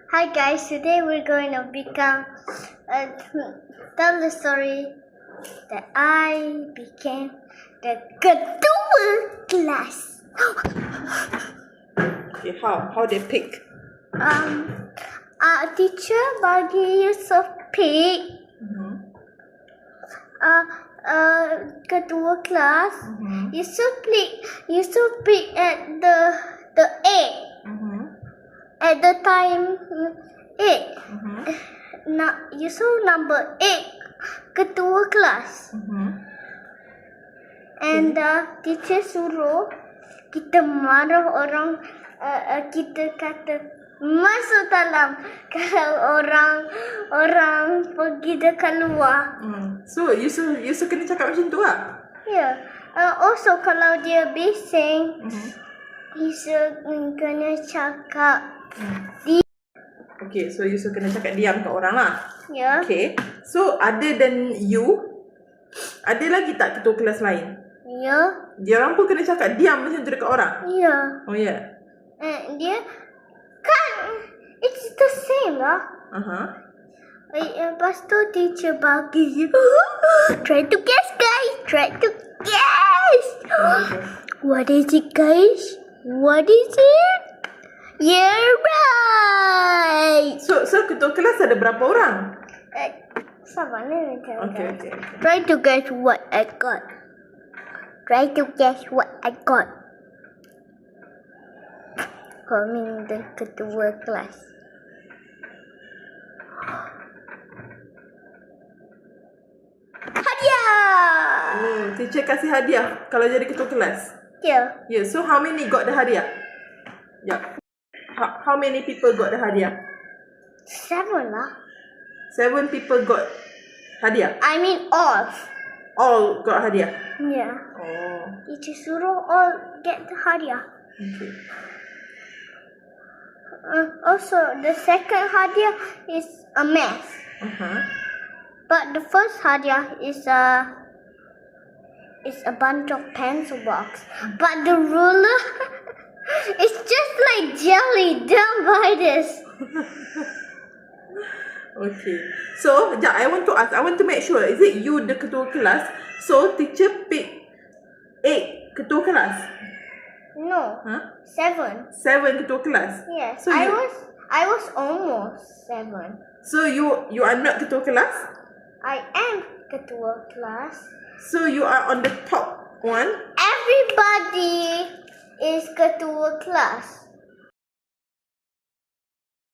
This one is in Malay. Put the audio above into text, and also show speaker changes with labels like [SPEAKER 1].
[SPEAKER 1] Hi guys, today we're going to tell the story that I became the Ketua class.
[SPEAKER 2] Okay, how they pick?
[SPEAKER 1] Teacher bagi Yusuf pick Ketua kelas. Yusuf pick at the 8. At the time 8. Yusuf number 8 Ketua kelas. And teacher suruh kita marah orang, kita kata masuk dalam kalau orang pergi dekat luar.
[SPEAKER 2] So Yusuf kena cakap macam tu lah?
[SPEAKER 1] Ya. Also kalau dia bising, Yusuf kena cakap
[SPEAKER 2] Okay, so Yusuf kena cakap diam kat orang lah.
[SPEAKER 1] ya.
[SPEAKER 2] Okay, so other than you, ada lagi tak ketua kelas lain?
[SPEAKER 1] Ya.
[SPEAKER 2] Dia orang pun kena cakap diam macam tu dekat orang?
[SPEAKER 1] Ya.
[SPEAKER 2] Oh ya?
[SPEAKER 1] Dia kan it's the same lah. Lepas tu teacher bagi try to guess guys, try to guess. What is it guys? What is it? You're right.
[SPEAKER 2] So ketua kelas ada berapa orang?
[SPEAKER 1] Sabar ni.
[SPEAKER 2] Okay.
[SPEAKER 1] Try to guess what I got. Try to guess what I got. Coming the ketua kelas. Hadiah!
[SPEAKER 2] Oh, teacher kasih hadiah kalau jadi ketua kelas?
[SPEAKER 1] Yeah.
[SPEAKER 2] Yeah, so how many got the hadiah? Yeah. How many people got the hadiah?
[SPEAKER 1] 7 lah.
[SPEAKER 2] 7 people got hadiah?
[SPEAKER 1] I mean all.
[SPEAKER 2] All got hadiah?
[SPEAKER 1] Yeah.
[SPEAKER 2] Oh,
[SPEAKER 1] Teacher suruh all get the hadiah.
[SPEAKER 2] okay.
[SPEAKER 1] Also, the second hadiah is a mess. But the first hadiah is a bunch of pencil box. But the ruler is just like jelly. Don't buy this.
[SPEAKER 2] Okay. So, I want to make sure, is it you the ketua kelas? So, teacher pick 8 ketua kelas?
[SPEAKER 1] No. 7.
[SPEAKER 2] 7 ketua kelas?
[SPEAKER 1] Yes.
[SPEAKER 2] So
[SPEAKER 1] I was almost 7.
[SPEAKER 2] So, you are not ketua kelas?
[SPEAKER 1] I am ketua class.
[SPEAKER 2] So, you are on the top one?
[SPEAKER 1] Everybody is ketua class.